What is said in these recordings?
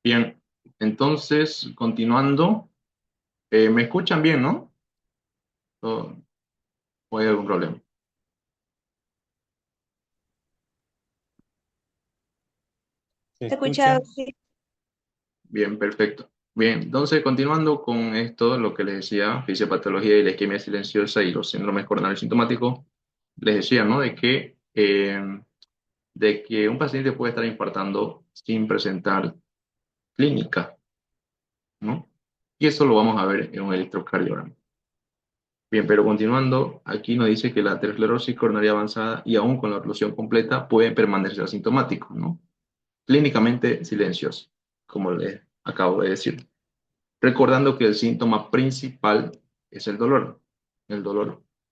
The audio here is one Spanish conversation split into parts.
Bien, entonces, continuando, ¿me escuchan bien, no? ¿O, o hay algún problema? Se ¿Se escucha? escucha. Sí. Bien, perfecto. Bien, entonces, continuando con esto, lo que les decía, fisiopatología y la isquemia silenciosa y los síndromes coronarios sintomáticos, les decía, ¿no? De que un paciente puede estar infartando sin presentar clínica, ¿no? Y eso lo vamos a ver en un electrocardiograma. Bien, pero continuando, aquí nos dice que la aterosclerosis coronaria avanzada y aún con la oclusión completa puede permanecer asintomático, ¿no? Clínicamente silencioso, como les acabo de decir. Recordando que el síntoma principal es el dolor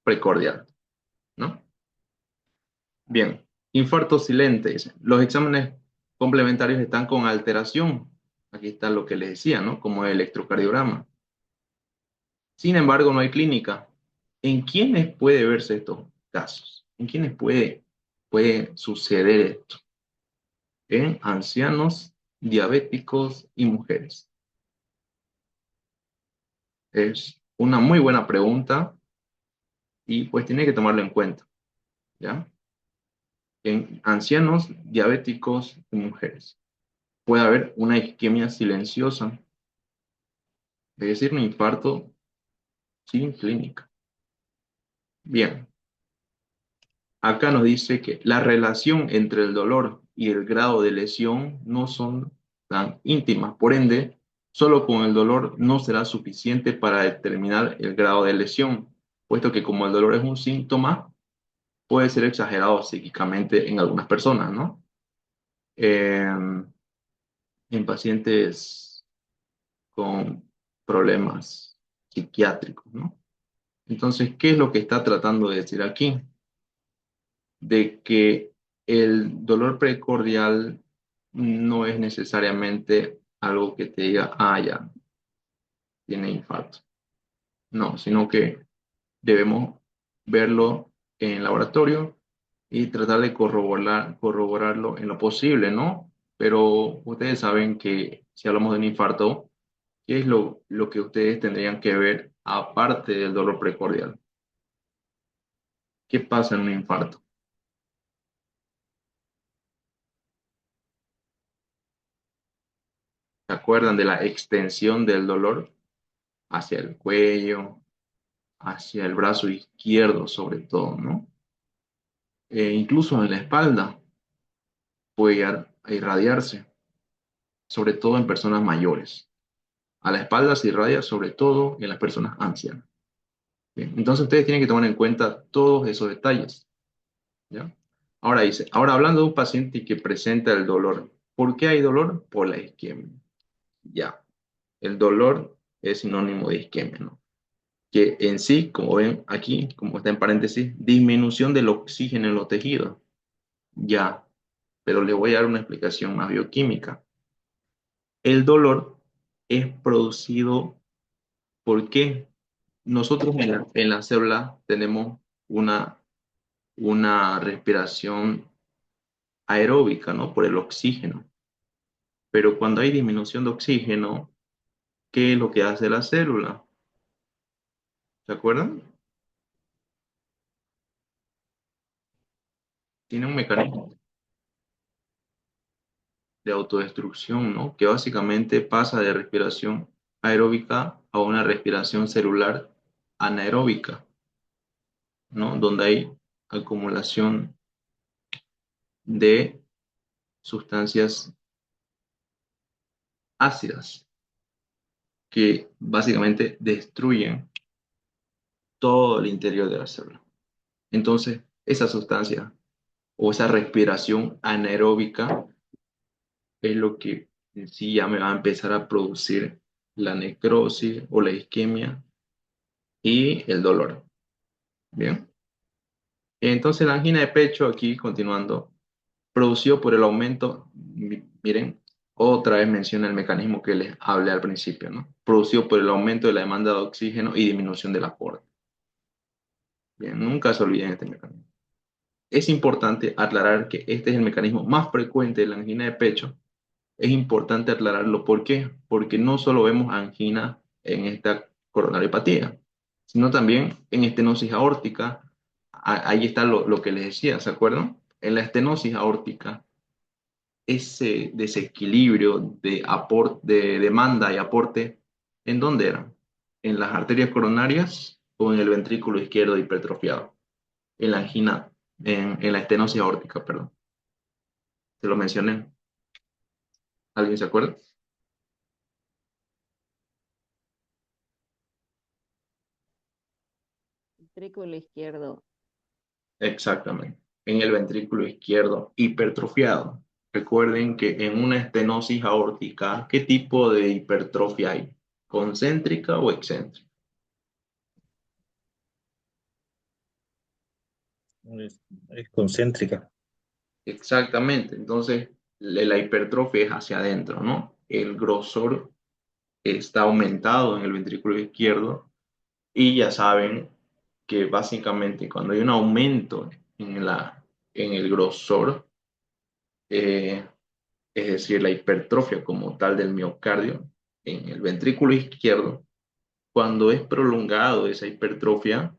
precordial, ¿no? Bien, infarto silente. Dice. Los exámenes complementarios están con alteración. Aquí está lo que les decía, ¿no? Como el electrocardiograma. Sin embargo, no hay clínica. ¿En quiénes puede verse estos casos? ¿En quiénes puede suceder esto? En ancianos, diabéticos y mujeres. Es una muy buena pregunta y pues tiene que tomarlo en cuenta, ¿ya? En ancianos, diabéticos y mujeres. Puede haber una isquemia silenciosa, es decir, un infarto sin clínica. Bien, acá nos dice que la relación entre el dolor y el grado de lesión no son tan íntimas. Por ende, solo con el dolor no será suficiente para determinar el grado de lesión, puesto que como el dolor es un síntoma, puede ser exagerado psíquicamente en algunas personas, ¿no? En pacientes con problemas psiquiátricos, ¿no? Entonces, ¿qué es lo que está tratando de decir aquí? De que el dolor precordial no es necesariamente algo que te diga, ah, ya, tiene infarto. No, sino que debemos verlo en laboratorio y tratar de corroborarlo en lo posible, ¿no? Pero ustedes saben que si hablamos de un infarto, ¿qué es lo que ustedes tendrían que ver aparte del dolor precordial? ¿Qué pasa en un infarto? ¿Se acuerdan de la extensión del dolor hacia el cuello, hacia el brazo izquierdo sobre todo, ¿no? Incluso en la espalda puede llegar a irradiarse, sobre todo en personas mayores. A la espalda se irradia sobre todo en las personas ancianas. Bien, entonces ustedes tienen que tomar en cuenta todos esos detalles, ¿ya? Ahora dice, ahora hablando de un paciente que presenta el dolor, ¿por qué hay dolor? Por la isquemia. Ya, el dolor es sinónimo de isquemia, ¿no? Que en sí, como ven aquí, como está en paréntesis, disminución del oxígeno en los tejidos. Ya, pero le voy a dar una explicación más bioquímica. El dolor es producido porque nosotros en la célula tenemos una, una respiración aeróbica, ¿no? Por el oxígeno. Pero cuando hay disminución de oxígeno, ¿qué es lo que hace la célula? ¿Se acuerdan? Tiene un mecanismo de autodestrucción, ¿no? Que básicamente pasa de respiración aeróbica a una respiración celular anaeróbica, ¿no? Donde hay acumulación de sustancias ácidas que básicamente destruyen todo el interior de la célula. Entonces, esa sustancia o esa respiración anaeróbica es lo que en sí ya me va a empezar a producir la necrosis o la isquemia y el dolor. Bien. Entonces, la angina de pecho, aquí continuando, producido por el aumento, miren, otra vez menciona el mecanismo que les hablé al principio, ¿no? Producido por el aumento de la demanda de oxígeno y disminución del aporte. Bien, nunca se olviden este mecanismo. Es importante aclarar que este es el mecanismo más frecuente de la angina de pecho, es importante aclararlo. ¿Por qué? Porque no solo vemos angina en esta coronariopatía, sino también en estenosis aórtica. Ahí está lo que les decía, ¿se acuerdan? En la estenosis aórtica, ese desequilibrio de demanda y aporte, ¿en dónde era? ¿En las arterias coronarias o en el ventrículo izquierdo hipertrofiado? En la angina, en la estenosis aórtica, perdón. Te lo mencioné. ¿Alguien se acuerda? Ventrículo izquierdo. Exactamente. En el ventrículo izquierdo hipertrofiado. Recuerden que en una estenosis aórtica, ¿qué tipo de hipertrofia hay? ¿Concéntrica o excéntrica? Es, es concéntrica. Exactamente. Entonces, la hipertrofia es hacia adentro, ¿no? El grosor está aumentado en el ventrículo izquierdo y ya saben que básicamente cuando hay un aumento en el grosor, eh, es decir, la hipertrofia como tal del miocardio en el ventrículo izquierdo, cuando es prolongado esa hipertrofia,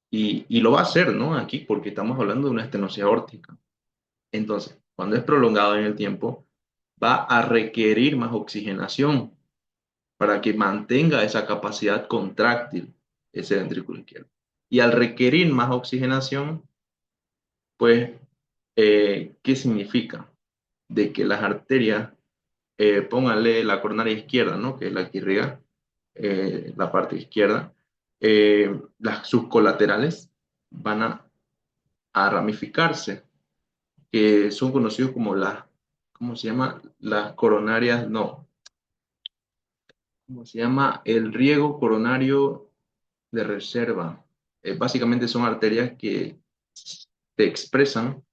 y lo va a hacer, ¿no? Aquí, porque estamos hablando de una estenosis aórtica. Entonces, cuando es prolongado en el tiempo, va a requerir más oxigenación para que mantenga esa capacidad contráctil, ese ventrículo izquierdo. Y al requerir más oxigenación, pues, ¿qué significa? De que las arterias, pónganle la coronaria izquierda, ¿no? Que es la que irriga la parte izquierda, sus colaterales van a ramificarse, que son conocidos como ¿cómo se llama? Las coronarias, no, ¿cómo se llama? El riego coronario de reserva. Básicamente son arterias que se expresan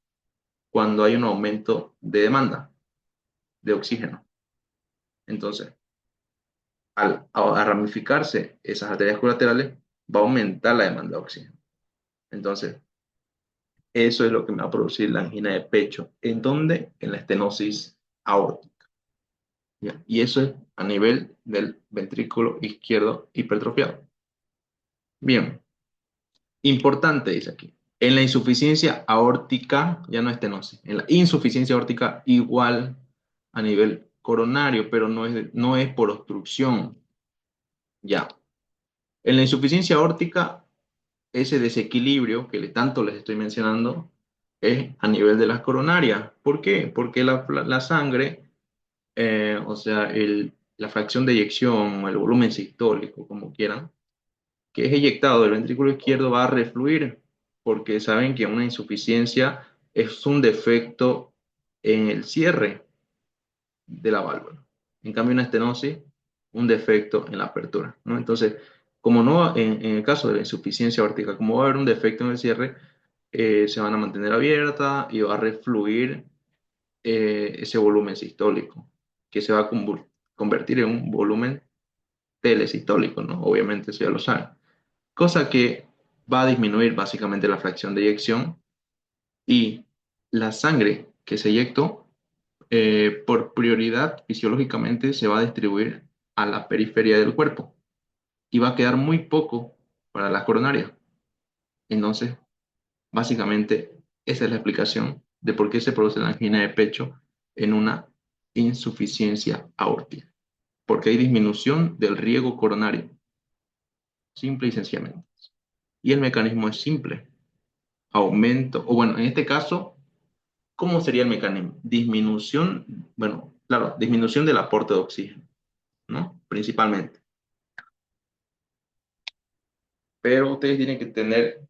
cuando hay un aumento de demanda de oxígeno. Entonces, a ramificarse esas arterias colaterales, va a aumentar la demanda de oxígeno. Entonces, eso es lo que me va a producir la angina de pecho. ¿En dónde? En la estenosis aórtica. ¿Ya? Y eso es a nivel del ventrículo izquierdo hipertrofiado. Bien, importante dice aquí. En la insuficiencia aórtica, ya no estenosis, en la insuficiencia aórtica igual a nivel coronario, pero no es por obstrucción. Ya. En la insuficiencia aórtica, ese desequilibrio que tanto les estoy mencionando es a nivel de las coronarias. ¿Por qué? Porque la sangre, o sea, la fracción de eyección o el volumen sistólico, como quieran, que es eyectado del ventrículo izquierdo va a refluir, porque saben que una insuficiencia es un defecto en el cierre de la válvula. En cambio, una estenosis, un defecto en la apertura, ¿no? Entonces, como no, en el caso de la insuficiencia aórtica, como va a haber un defecto en el cierre, se van a mantener abiertas y va a refluir ese volumen sistólico, que se va a convertir en un volumen telesistólico, ¿no? Obviamente, eso ya lo saben. Cosa que va a disminuir básicamente la fracción de eyección y la sangre que se eyectó por prioridad fisiológicamente se va a distribuir a la periferia del cuerpo y va a quedar muy poco para las coronarias. Entonces, básicamente, esa es la explicación de por qué se produce la angina de pecho en una insuficiencia aórtica. Porque hay disminución del riego coronario, simple y sencillamente. Y el mecanismo es simple. Aumento, o bueno, en este caso, ¿cómo sería el mecanismo? Disminución, bueno, claro, disminución del aporte de oxígeno, ¿no? Principalmente. Pero ustedes tienen que tener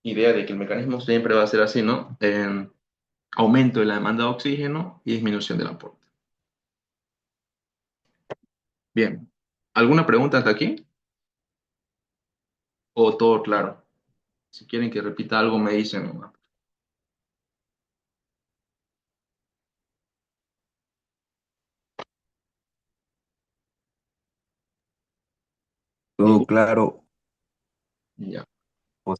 idea de que el mecanismo siempre va a ser así, ¿no? Aumento de la demanda de oxígeno y disminución del aporte. Bien. ¿Alguna pregunta hasta aquí? ¿O todo claro? Si quieren que repita algo, me dicen, ¿no? Todo claro. Ya, Pues,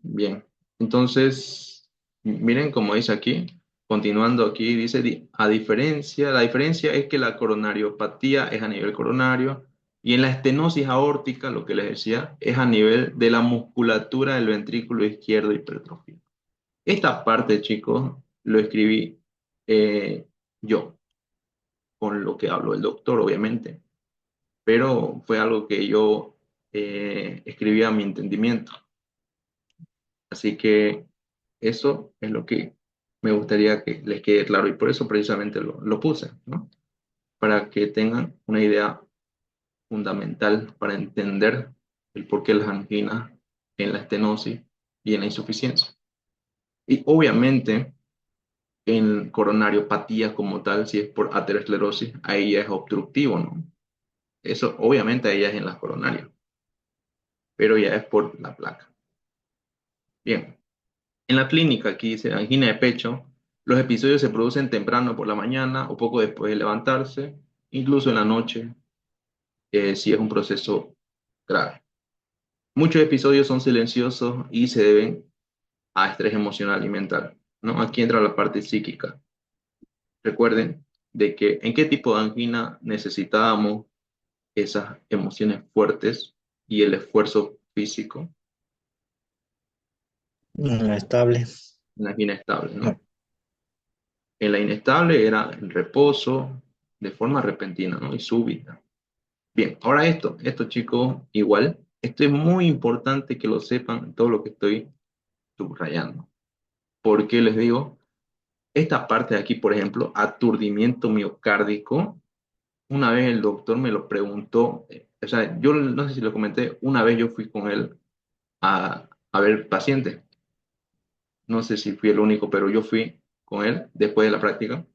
bien. Entonces, miren como dice aquí. continuando aquí, dice, la diferencia es que la coronariopatía es a nivel coronario y en la estenosis aórtica, lo que les decía, es a nivel de la musculatura del ventrículo izquierdo hipertrófico. Esta parte, chicos, lo escribí yo, con lo que habló el doctor, obviamente, pero fue algo que yo escribí a mi entendimiento. Así que eso es lo que me gustaría que les quede claro y por eso precisamente lo puse, ¿no? Para que tengan una idea fundamental para entender el porqué de las anginas en la estenosis y en la insuficiencia. Y obviamente en coronariopatía como tal, si es por aterosclerosis, ahí ya es obstructivo, ¿no? Eso obviamente ahí ya es en las coronarias, pero ya es por la placa. Bien, en la clínica, aquí dice angina de pecho, los episodios se producen temprano por la mañana o poco después de levantarse, incluso en la noche, si es un proceso grave. Muchos episodios son silenciosos y se deben a estrés emocional y mental, ¿no? Aquí entra la parte psíquica. Recuerden de que en qué tipo de angina necesitábamos esas emociones fuertes y el esfuerzo físico Estable. en la angina estable, No. ¿no? En la inestable era el reposo de forma repentina, ¿no? Y súbita. Bien, ahora esto chicos, igual, esto es muy importante que lo sepan, todo lo que estoy subrayando. ¿Por qué les digo? Esta parte de aquí, por ejemplo, aturdimiento miocárdico, una vez el doctor me lo preguntó, o sea, yo no sé si lo comenté, una vez yo fui con él a ver pacientes, no sé si fui el único, pero yo fui con él después de la práctica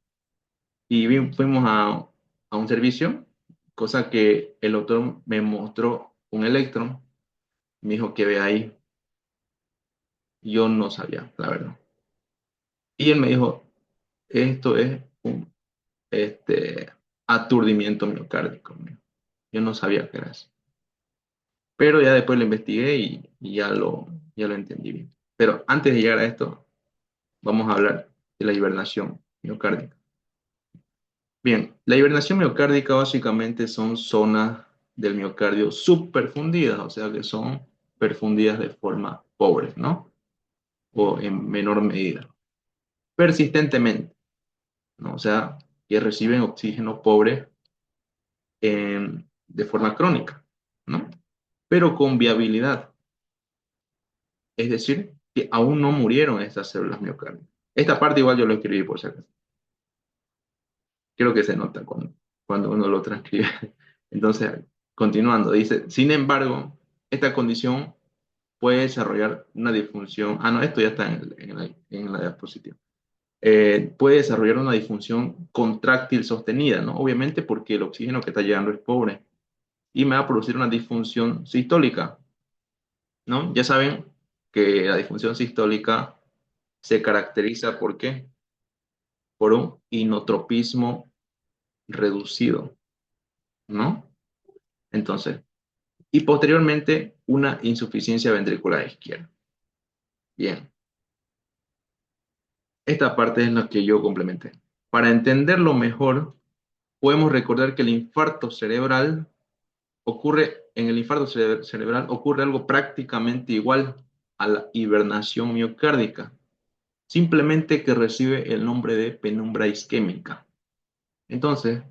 y fuimos a un servicio, cosa que el doctor me mostró un electro, me dijo que ve ahí, yo no sabía, la verdad. Y él me dijo, esto es un aturdimiento miocárdico. Yo no sabía qué era eso. Pero ya después lo investigué y ya lo entendí bien. Pero antes de llegar a esto, vamos a hablar de la hibernación miocárdica. Bien, la hibernación miocárdica básicamente son zonas del miocardio subperfundidas, o sea que son perfundidas de forma pobre, ¿no? O en menor medida. Persistentemente, ¿no? O sea, que reciben oxígeno pobre de forma crónica, ¿no? Pero con viabilidad. Es decir, que aún no murieron estas células miocárdica. Esta parte igual yo lo escribí por si acaso. Creo que se nota cuando uno lo transcribe. Entonces, continuando, dice, sin embargo, esta condición puede desarrollar una disfunción. Ah, no, esto ya está en la diapositiva. Puede desarrollar una disfunción contráctil sostenida, ¿no? Obviamente porque el oxígeno que está llegando es pobre. Y me va a producir una disfunción sistólica, ¿no? Ya saben que la disfunción sistólica se caracteriza ¿por qué? Por un inotropismo reducido, ¿no? Entonces, y posteriormente una insuficiencia ventricular izquierda. Bien, esta parte es la que yo complementé. Para entenderlo mejor, podemos recordar que el infarto cerebral en el infarto cerebral ocurre algo prácticamente igual a la hibernación miocárdica, simplemente que recibe el nombre de penumbra isquémica. Entonces,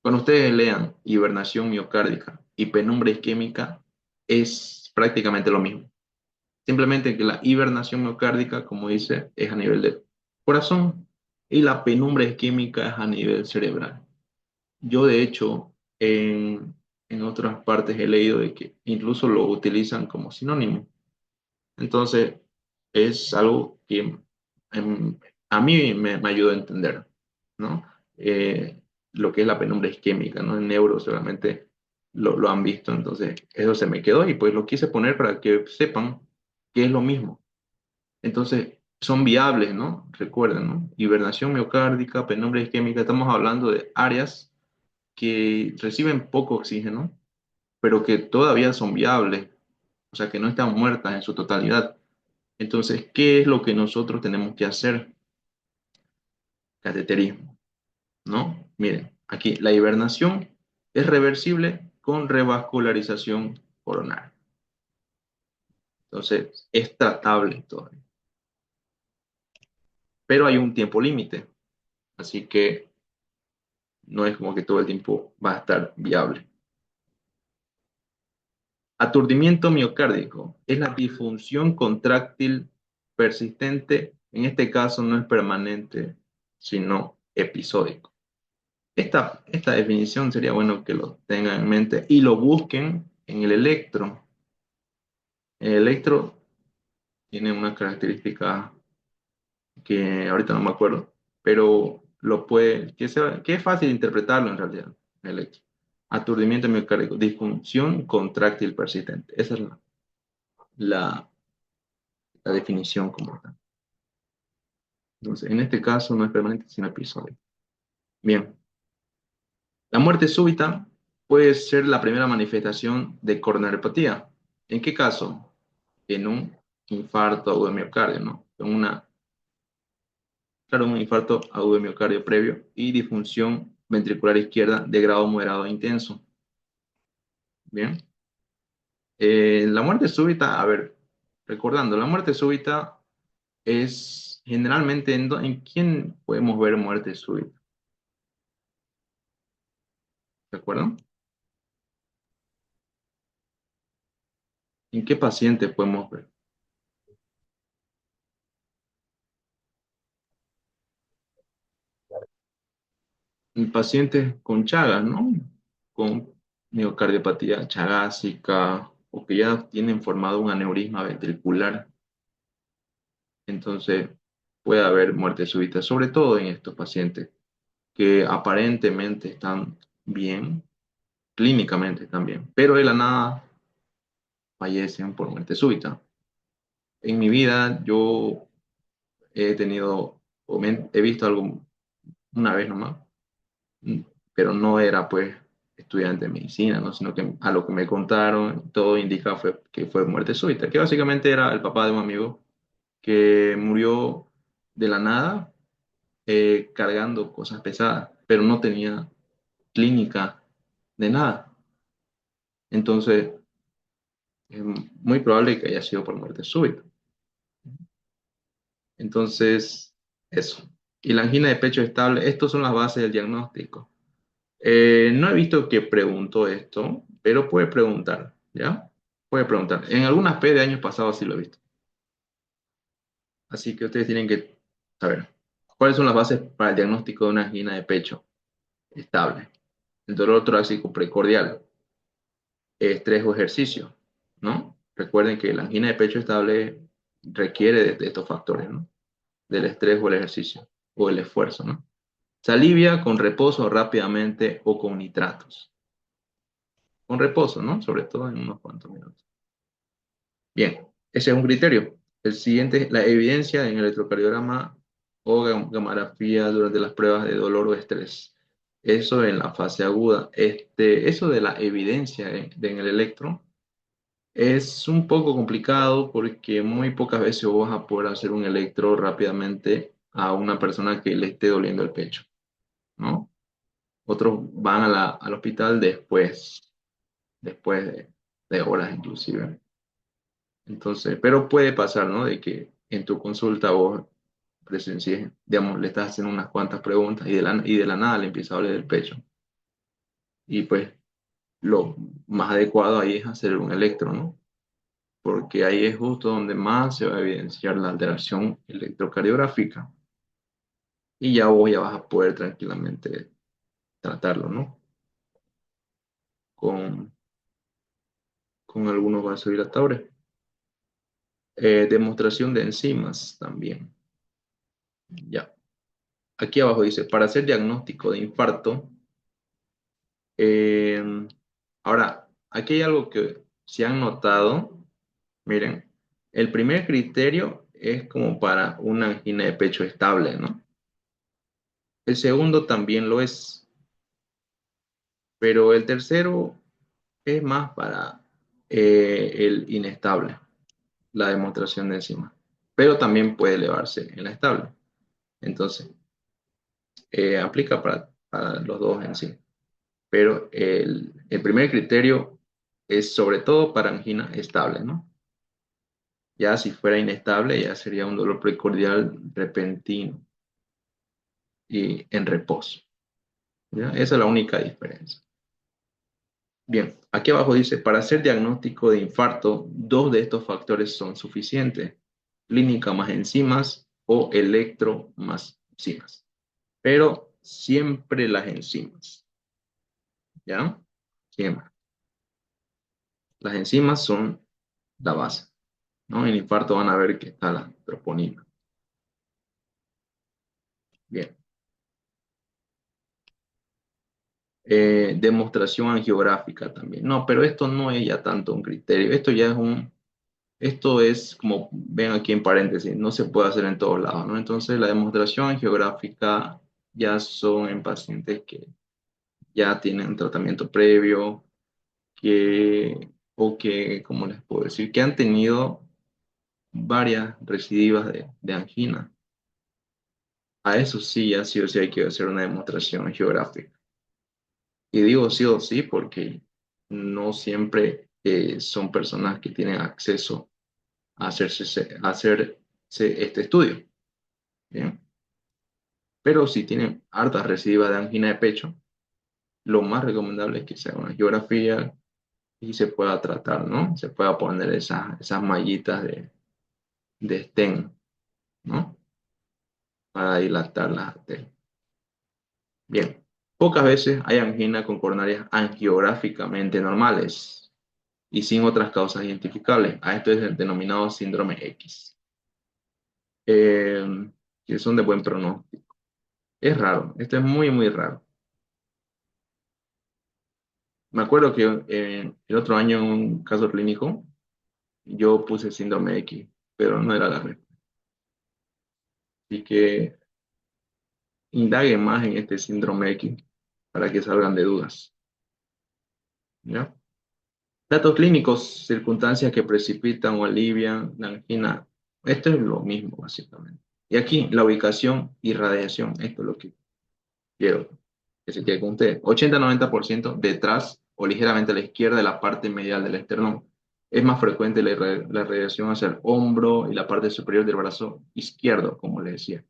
cuando ustedes lean hibernación miocárdica y penumbra isquémica, es prácticamente lo mismo. Simplemente que la hibernación miocárdica, como dice, es a nivel del corazón y la penumbra isquémica es a nivel cerebral. Yo, de hecho, en otras partes he leído de que incluso lo utilizan como sinónimo. Entonces, es algo que em, a mí me ayudó a entender, ¿no? Lo que es la penumbra isquémica, ¿no? En neuro seguramente lo han visto, entonces eso se me quedó y pues lo quise poner para que sepan que es lo mismo. Entonces, son viables, ¿no? Recuerden, ¿no? Hibernación miocárdica, penumbra isquémica, estamos hablando de áreas que reciben poco oxígeno, pero que todavía son viables, o sea, que no están muertas en su totalidad. Entonces, ¿qué es lo que nosotros tenemos que hacer? cateterismo, ¿no? Miren, aquí la hibernación es reversible con revascularización coronaria. Entonces, es tratable todavía. Pero hay un tiempo límite, así que no es como que todo el tiempo va a estar viable. Aturdimiento miocárdico es la disfunción contráctil persistente, en este caso no es permanente, sino episódico. Esta definición sería bueno que lo tengan en mente y lo busquen en el electro. El electro tiene una característica que ahorita no me acuerdo, pero que es fácil interpretarlo en realidad, el electro. Aturdimiento miocárdico, disfunción contráctil persistente. Esa es la, la definición como tal. Entonces, en este caso no es permanente, sino episódico. Bien. La muerte súbita puede ser la primera manifestación de coronariopatía. ¿En qué caso? En un infarto agudo de miocardio, ¿no? Claro, un infarto agudo de miocardio previo y disfunción ventricular izquierda de grado moderado e intenso. Bien. La muerte súbita, a ver, recordando, la muerte súbita es generalmente ¿en quién podemos ver muerte súbita? ¿De acuerdo? ¿En qué paciente podemos ver? En pacientes con Chagas, ¿no? Con miocardiopatía chagásica o que ya tienen formado un aneurisma ventricular. Entonces puede haber muerte súbita, sobre todo en estos pacientes que aparentemente están bien, clínicamente están bien, pero de la nada fallecen por muerte súbita. En mi vida yo he tenido, he visto algo una vez nomás, pero no era pues estudiante de medicina, ¿no? Sino que a lo que me contaron, todo indica que fue muerte súbita, que básicamente era el papá de un amigo que murió de la nada cargando cosas pesadas, pero no tenía clínica de nada. Entonces, es muy probable que haya sido por muerte súbita. Entonces, eso. Y la angina de pecho estable, estas son las bases del diagnóstico. No he visto que preguntó esto, pero puede preguntar, ¿ya? Puede preguntar. En algunas P de años pasados sí lo he visto. Así que ustedes tienen que saber cuáles son las bases para el diagnóstico de una angina de pecho estable. El dolor torácico precordial, estrés o ejercicio, ¿no? Recuerden que la angina de pecho estable requiere de estos factores, ¿no? Del estrés o el ejercicio o el esfuerzo, ¿no? Se alivia con reposo rápidamente o con nitratos. Con reposo, ¿no? Sobre todo en unos cuantos minutos. Bien, ese es un criterio. El siguiente es la evidencia en electrocardiograma o gamografía durante las pruebas de dolor o estrés. Eso en la fase aguda. Eso de la evidencia en el electro es un poco complicado porque muy pocas veces vos vas a poder hacer un electro rápidamente a una persona que le esté doliendo el pecho, ¿no? Otros van al hospital después de horas inclusive. Entonces, pero puede pasar, ¿no? De que en tu consulta vos presencies, digamos, le estás haciendo unas cuantas preguntas y de la nada le empieza a doler el pecho. Y pues lo más adecuado ahí es hacer un electro, ¿no? Porque ahí es justo donde más se va a evidenciar la alteración electrocardiográfica. Y ya vos ya vas a poder tranquilamente tratarlo, ¿no? Con, con algunos vasodilatadores. Demostración de enzimas también. Ya. Aquí abajo dice, para hacer diagnóstico de infarto, eh, ahora, aquí hay algo que se han notado, miren, el primer criterio es como para una angina de pecho estable, ¿no? El segundo también lo es, pero el tercero es más para el inestable, la demostración de enzima, pero también puede elevarse en la estable. Entonces, Aplica para los dos en sí. Pero el primer criterio es sobre todo para angina estable, ¿no? Ya si fuera inestable, ya sería un dolor precordial repentino y en reposo. ¿Ya? Esa es la única diferencia. Bien, aquí abajo dice, para hacer diagnóstico de infarto, dos de estos factores son suficientes. Clínica más enzimas o electro más enzimas. Pero siempre las enzimas, ¿ya? Siempre. Las enzimas son la base, ¿no? En infarto van a ver que está la troponina. Bien. Demostración angiográfica también. No, pero esto no es ya tanto un criterio. Esto es como ven aquí en paréntesis, no se puede hacer en todos lados, ¿no? Entonces la demostración angiográfica ya son en pacientes que ya tienen un tratamiento previo, o que, ¿cómo les puedo decir? Que han tenido varias recidivas de angina. A eso sí, ya sí o sí hay que hacer una demostración geográfica. Y digo sí o sí porque no siempre son personas que tienen acceso a hacerse este estudio. ¿Bien? Pero si tienen harta recidiva de angina de pecho, lo más recomendable es que se haga una geografía y se pueda tratar, ¿no? Se pueda poner esas mallitas de stent, ¿no? Para dilatar las arterias. Bien, pocas veces hay angina con coronarias angiográficamente normales y sin otras causas identificables. A esto es el denominado síndrome X, eh, que son de buen pronóstico. Es raro, esto es muy, muy raro. Me acuerdo que el otro año en un caso clínico yo puse síndrome X, pero no era la respuesta. Así que indague más en este síndrome X para que salgan de dudas. ¿Ya? Datos clínicos, circunstancias que precipitan o alivian la angina. Esto es lo mismo, básicamente. Y aquí, la ubicación y radiación. Esto es lo que quiero que se quede con ustedes. 80-90% detrás o ligeramente a la izquierda de la parte medial del esternón. Es más frecuente la radiación hacia el hombro y la parte superior del brazo izquierdo, como les decía.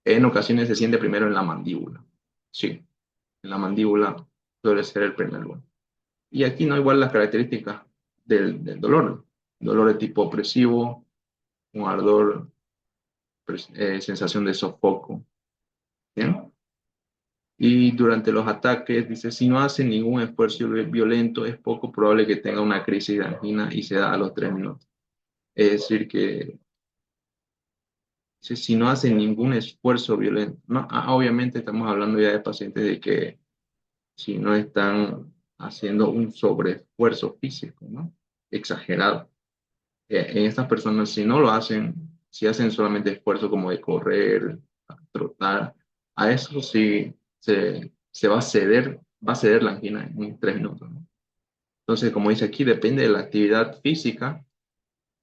En ocasiones se siente primero en la mandíbula. Sí, en la mandíbula suele ser el primer lugar. Y aquí no igual las características del dolor. Dolor de tipo opresivo, un ardor, sensación de sofoco. ¿Bien? Y durante los ataques, dice, si no hace ningún esfuerzo violento, es poco probable que tenga una crisis de angina y se da a los 3 minutos. Es decir, que si no hace ningún esfuerzo violento, no, obviamente estamos hablando ya de pacientes de que si no están haciendo un sobreesfuerzo físico, ¿no? Exagerado. En estas personas, si no lo hacen, si hacen solamente esfuerzo como de correr, trotar, a eso sí se va a ceder la angina en 3 minutos, ¿no? Entonces, como dice aquí, depende de la actividad física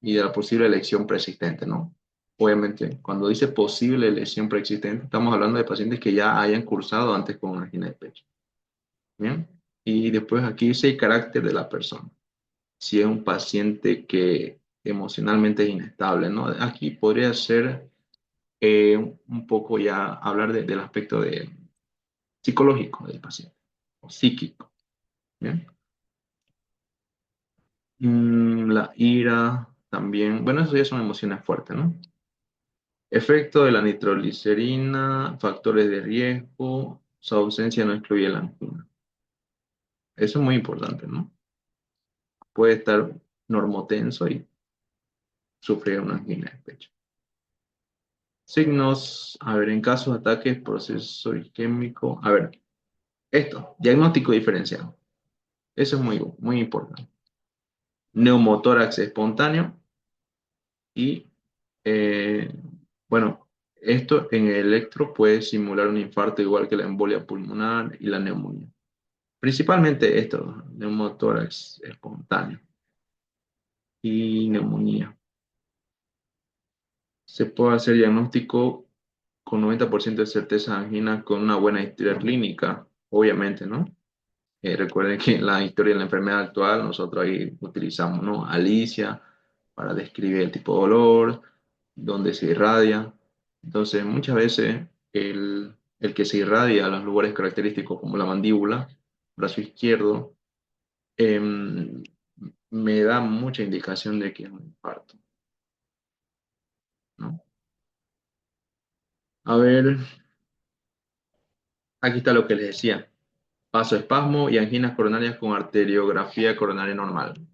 y de la posible lesión preexistente, ¿no? Obviamente, cuando dice posible lesión preexistente, estamos hablando de pacientes que ya hayan cursado antes con angina de pecho. ¿Bien? Y después aquí dice el carácter de la persona. Si es un paciente que emocionalmente es inestable, ¿no? Aquí podría ser un poco ya hablar del aspecto psicológico del paciente, o psíquico, ¿bien? La ira también, bueno, eso ya son emociones fuertes, ¿no? Efecto de la nitroglicerina, factores de riesgo, su ausencia no excluye la angina. Eso es muy importante, ¿no? Puede estar normotenso y sufrir una angina de pecho. Signos, a ver, en caso de ataques, proceso isquémico. A ver, esto, diagnóstico diferencial. Eso es muy, muy importante. Neumotórax espontáneo y, eh, bueno, esto en el electro puede simular un infarto igual que la embolia pulmonar y la neumonía. Principalmente esto, neumotórax espontáneo y neumonía. Se puede hacer diagnóstico con 90% de certeza angina con una buena historia clínica, obviamente, ¿no? Recuerden que en la historia de la enfermedad actual nosotros ahí utilizamos, ¿no? Alicia para describir el tipo de dolor, dónde se irradia. Entonces, muchas veces el que se irradia a los lugares característicos como la mandíbula, brazo izquierdo, em, me da mucha indicación de que es un infarto, ¿no? A ver, aquí está lo que les decía. Vasoespasmo y anginas coronarias con arteriografía coronaria normal.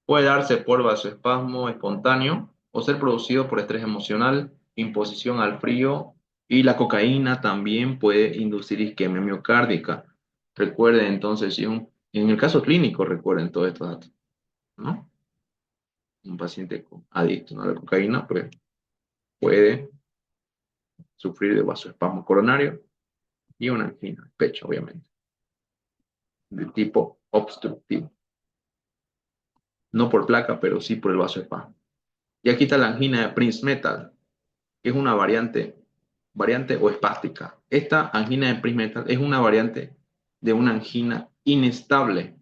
Puede darse por vasoespasmo espontáneo o ser producido por estrés emocional, imposición al frío y la cocaína también puede inducir isquemia miocárdica. Recuerden entonces, en el caso clínico, recuerden todos estos datos, ¿no? Un paciente adicto a la cocaína pues, puede sufrir de vasoespasmo coronario y una angina, pecho, obviamente, de tipo obstructivo. No por placa, pero sí por el vasoespasmo. Y aquí está la angina de Prince-Metal, que es una variante o espástica. Esta angina de Prince-Metal es una variante de una angina inestable,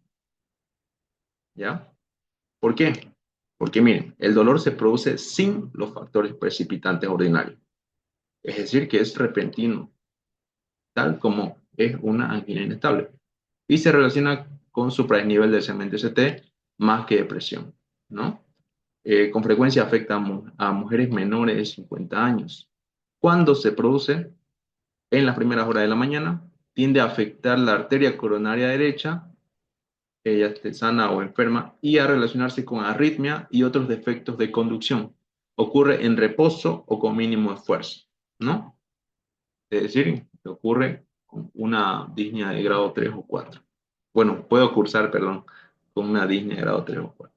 ¿ya? ¿Por qué? Porque miren, el dolor se produce sin los factores precipitantes ordinarios. Es decir, que es repentino, tal como es una angina inestable. Y se relaciona con supradesnivel del segmento ST más que depresión, ¿no? Con frecuencia afecta a mujeres menores de 50 años. Cuando se produce en las primeras horas de la mañana, tiende a afectar la arteria coronaria derecha, ella esté sana o enferma, y a relacionarse con arritmia y otros defectos de conducción. Ocurre en reposo o con mínimo esfuerzo, ¿no? Es decir, que ocurre con una disnea de grado 3 o 4. Bueno, puedo cursar, perdón, con una disnea de grado 3 o 4.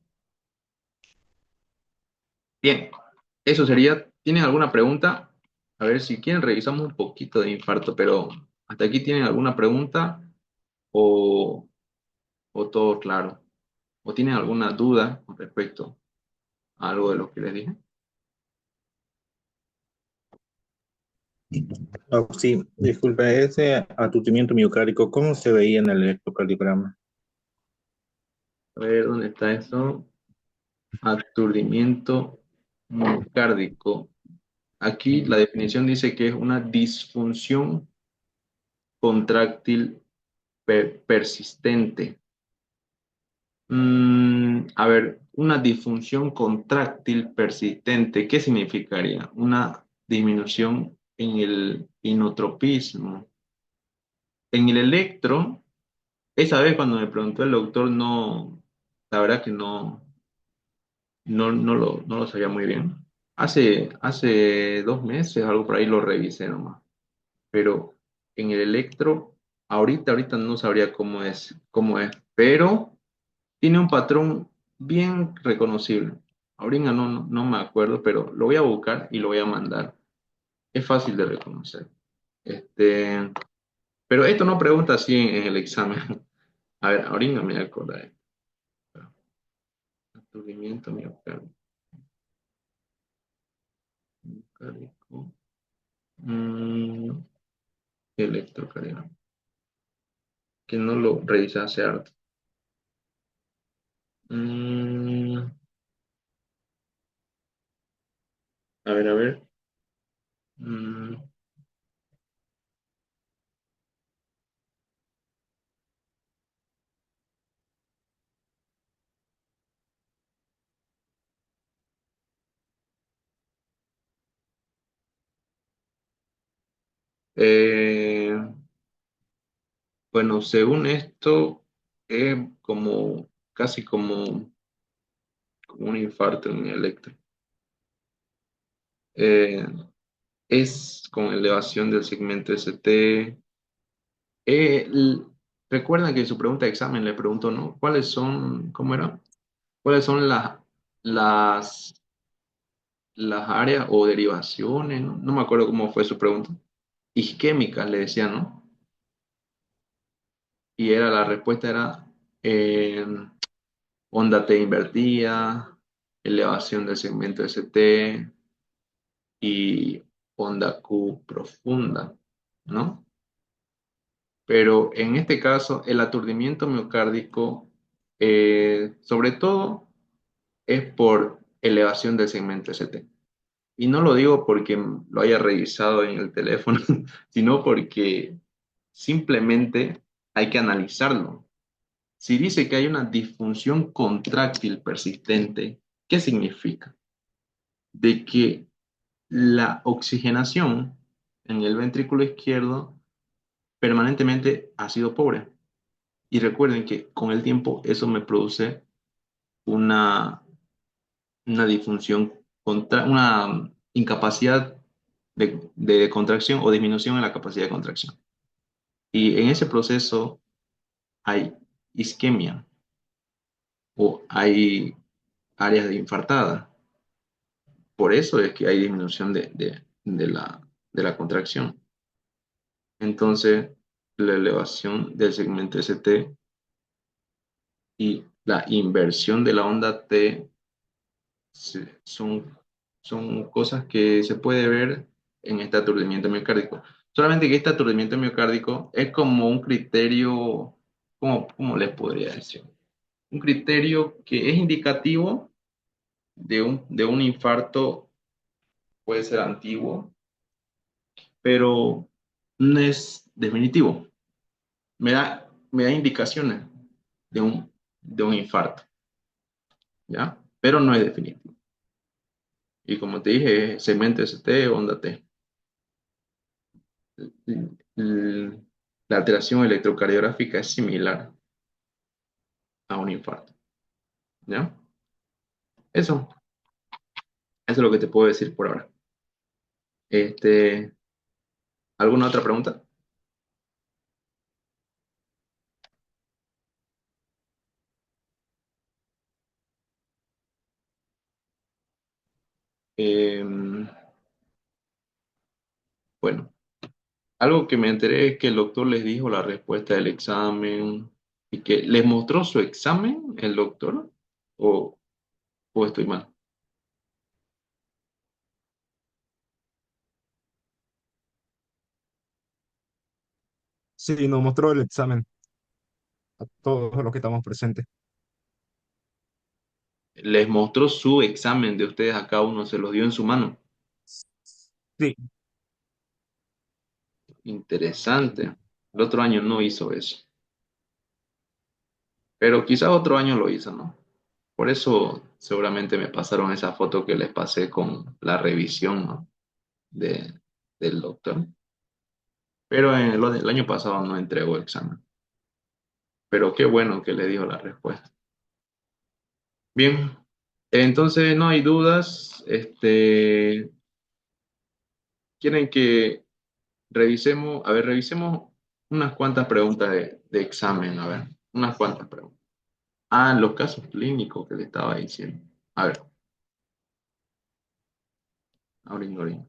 Bien, eso sería. ¿Tienen alguna pregunta? A ver, si quieren revisamos un poquito de infarto, pero ¿hasta aquí tienen alguna pregunta o, o todo claro? ¿O tienen alguna duda con respecto a algo de lo que les dije? Oh, sí, disculpa, ese aturdimiento miocárdico, ¿cómo se veía en el electrocardiograma? A ver, ¿dónde está eso? Aturdimiento miocárdico. Aquí la definición dice que es una disfunción contráctil persistente. A ver, una disfunción contráctil persistente, ¿qué significaría? Una disminución en el inotropismo. En el electro, esa vez cuando me preguntó el doctor, no, la verdad que no lo sabía muy bien. Hace 2 meses, algo por ahí lo revisé nomás. Pero en el electro, ahorita no sabría cómo es, pero tiene un patrón bien reconocible. Ahorita no me acuerdo, pero lo voy a buscar y lo voy a mandar. Es fácil de reconocer. Este, pero esto no pregunta así en el examen. A ver, ahorita me acuerdo. Aturdimiento miocárdico. Mm, electrocardiograma. Que no lo revisé hace harto. Mm, a ver. Mm, eh, bueno, según esto, es como, casi como un infarto en el electro. Eh, es con elevación del segmento ST. Recuerdan que su pregunta de examen le preguntó, ¿no? ¿Cuáles son, cómo era? ¿Cuáles son las, las áreas o derivaciones? No me acuerdo cómo fue su pregunta. Isquémicas, le decía, ¿no? Y la respuesta era eh, onda T invertida, elevación del segmento ST y onda Q profunda, ¿no? Pero en este caso, el aturdimiento miocárdico, sobre todo, es por elevación del segmento ST. Y no lo digo porque lo haya revisado en el teléfono, sino porque simplemente hay que analizarlo. Si dice que hay una disfunción contráctil persistente, ¿qué significa? De que la oxigenación en el ventrículo izquierdo permanentemente ha sido pobre. Y recuerden que con el tiempo eso me produce una, una disfunción, una incapacidad de contracción o disminución en la capacidad de contracción. Y en ese proceso hay isquemia o hay áreas de infartada. Por eso es que hay disminución de la contracción. Entonces, la elevación del segmento ST y la inversión de la onda T son, son cosas que se puede ver en este aturdimiento miocárdico. Solamente que este aturdimiento miocárdico es como un criterio, ¿cómo les podría decir? Un criterio que es indicativo de un infarto, puede ser antiguo, pero no es definitivo. Me da indicaciones de un infarto, ¿ya? Pero no es definitivo. Y como te dije, segmento ST, onda T. La alteración electrocardiográfica es similar a un infarto, ¿ya? Eso, eso es lo que te puedo decir por ahora. Este, ¿alguna otra pregunta? Em, bueno, algo que me enteré es que el doctor les dijo la respuesta del examen y que les mostró su examen, el doctor, o, o estoy mal. Sí, nos mostró el examen a todos los que estamos presentes. Les mostró su examen de ustedes a cada uno, se los dio en su mano. Sí, Interesante. El otro año no hizo eso, pero quizás otro año lo hizo, ¿no? Por eso seguramente me pasaron esa foto que les pasé con la revisión, ¿no? de, del doctor. Pero el año pasado no entregó examen. Pero qué bueno que le dio la respuesta. Bien, entonces no hay dudas. Quieren que revisemos, a ver, revisemos unas cuantas preguntas de examen, a ver, unas cuantas preguntas. Ah, los casos clínicos que le estaba diciendo. A ver, ahora ignoré.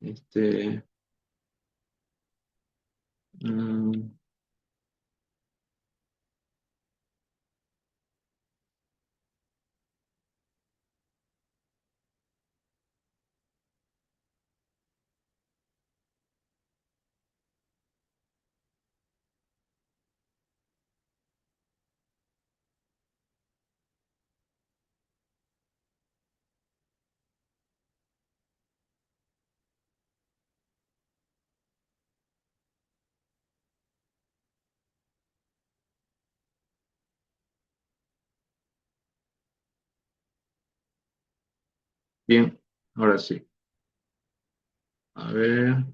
Este, mm, bien, ahora sí. A ver,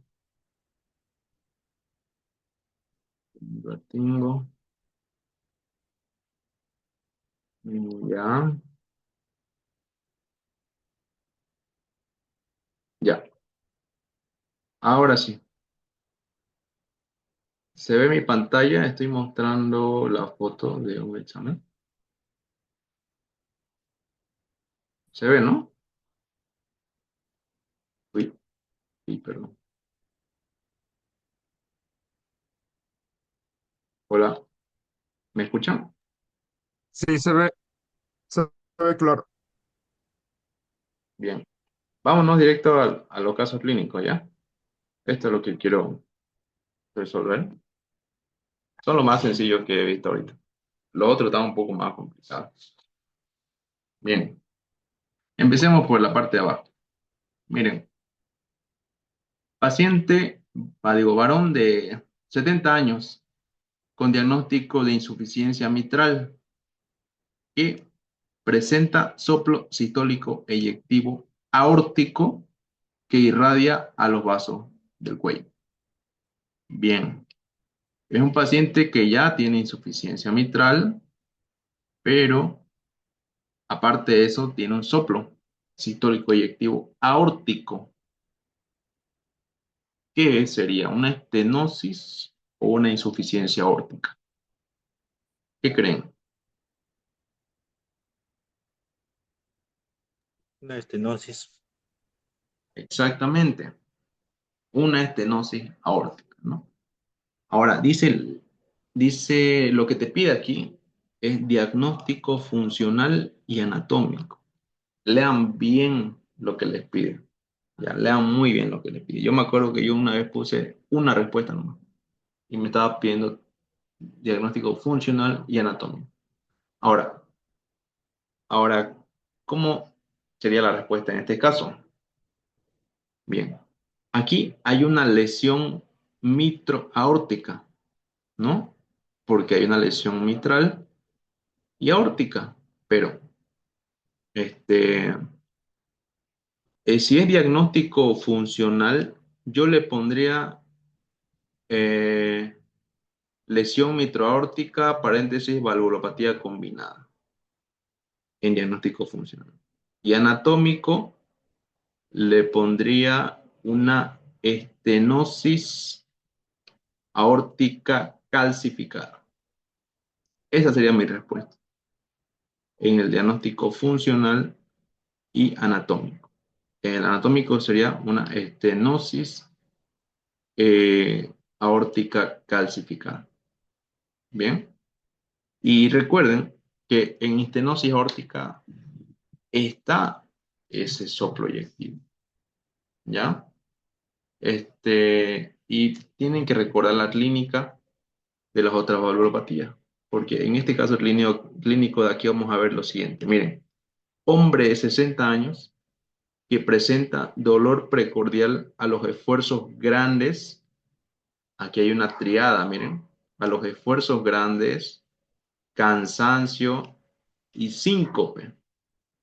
lo tengo. Ya, ya. Ahora sí. Se ve mi pantalla, estoy mostrando la foto de un examen. Se ve, ¿no? Uy, uy, perdón. Hola, ¿me escuchan? sí, se ve claro. Bien. Vámonos directo a los casos clínicos, ¿ya? Esto es lo que quiero resolver. Son lo más sencillo que he visto ahorita. Lo otro está un poco más complicado. Bien, empecemos por la parte de abajo. Miren, paciente, digo, varón de 70 años con diagnóstico de insuficiencia mitral que presenta soplo sistólico eyectivo aórtico que irradia a los vasos del cuello. Bien, es un paciente que ya tiene insuficiencia mitral, pero aparte de eso tiene un soplo sistólico eyectivo aórtico. ¿Qué sería? ¿Una estenosis o una insuficiencia aórtica? ¿Qué creen? Una estenosis. Exactamente, una estenosis aórtica, ¿no? Ahora, dice lo que te pide aquí es diagnóstico funcional y anatómico. Lean bien lo que les pide. Ya, lean muy bien lo que les pide. Yo me acuerdo que yo una vez puse una respuesta nomás y me estaba pidiendo diagnóstico funcional y anatómico. Ahora, ahora, ¿cómo sería la respuesta en este caso? Bien, aquí hay una lesión mitroaórtica, ¿no? Porque hay una lesión mitral y aórtica, pero este, si es diagnóstico funcional, yo le pondría eh, lesión mitroaórtica, paréntesis, valvulopatía combinada en diagnóstico funcional. Y anatómico, le pondría una estenosis aórtica calcificada. Esa sería mi respuesta en el diagnóstico funcional y anatómico. En el anatómico sería una estenosis aórtica calcificada. Bien. Y recuerden que en estenosis aórtica está ese soplo eyectivo. ¿Ya? Y tienen que recordar la clínica de las otras valvulopatías, porque en este caso clínico de aquí vamos a ver lo siguiente. Miren, hombre de 60 años que presenta dolor precordial a los esfuerzos grandes. Aquí hay una triada, miren, a los esfuerzos grandes, cansancio y síncope.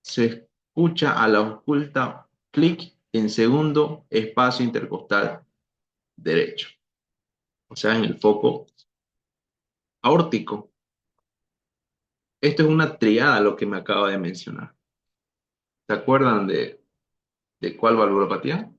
Se escucha a la oculta clic en segundo espacio intercostal derecho, o sea, en el foco aórtico. Esto es una triada lo que me acaba de mencionar. ¿Se acuerdan de cuál valvulopatía?